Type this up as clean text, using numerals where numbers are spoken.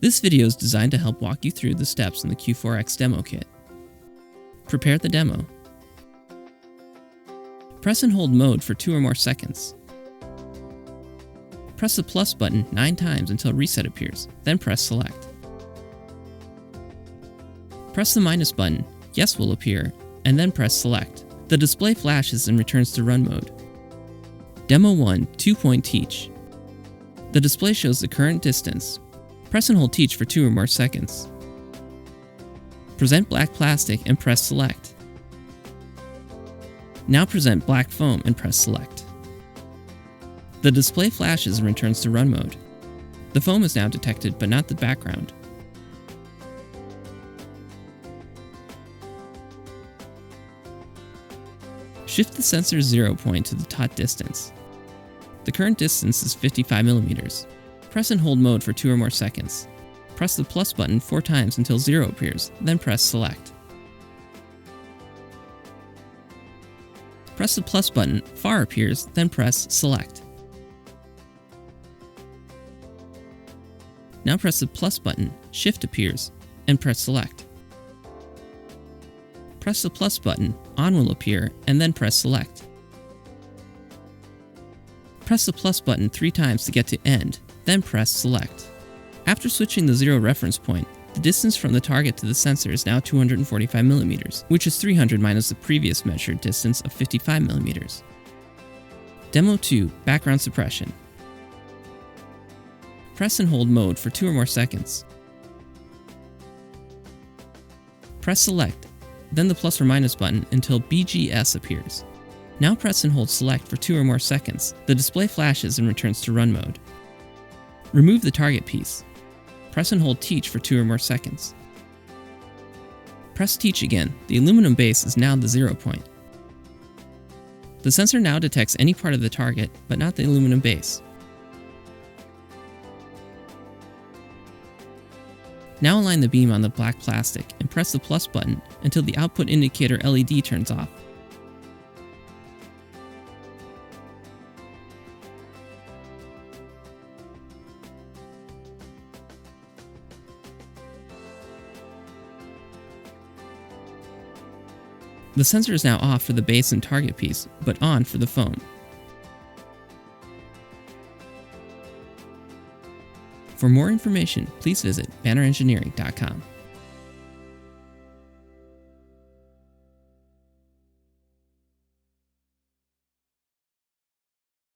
This video is designed to help walk you through the steps in the Q4X Demo Kit. Prepare the demo. Press and hold mode for 2 or more seconds. Press the plus button 9 times until reset appears, then press select. Press the minus button, yes will appear, and then press select. The display flashes and returns to run mode. Demo 1 2-point teach. The display shows the current distance. Press and hold teach for 2 or more seconds. Present black plastic and press select. Now present black foam and press select. The display flashes and returns to run mode. The foam is now detected but not the background. Shift the sensor's 0 point to the taught distance. The current distance is 55 millimeters. Press and hold mode for 2 or more seconds. Press the plus button 4 times until 0 appears, then press select. Press the plus button, far appears, then press select. Now press the plus button, shift appears, and press select. Press the plus button, on will appear, and then press select. Press the plus button 3 times to get to end, then press select. After switching the 0 reference point, the distance from the target to the sensor is now 245 millimeters, which is 300 minus the previous measured distance of 55 millimeters. Demo 2, background suppression. Press and hold mode for 2 or more seconds. Press select, then the plus or minus button until BGS appears. Now press and hold select for 2 or more seconds. The display flashes and returns to run mode. Remove the target piece. Press and hold teach for 2 or more seconds. Press teach again. The aluminum base is now the 0 point. The sensor now detects any part of the target, but not the aluminum base. Now align the beam on the black plastic and press the plus button until the output indicator LED turns off. The sensor is now off for the base and target piece, but on for the foam. For more information, please visit bannerengineering.com.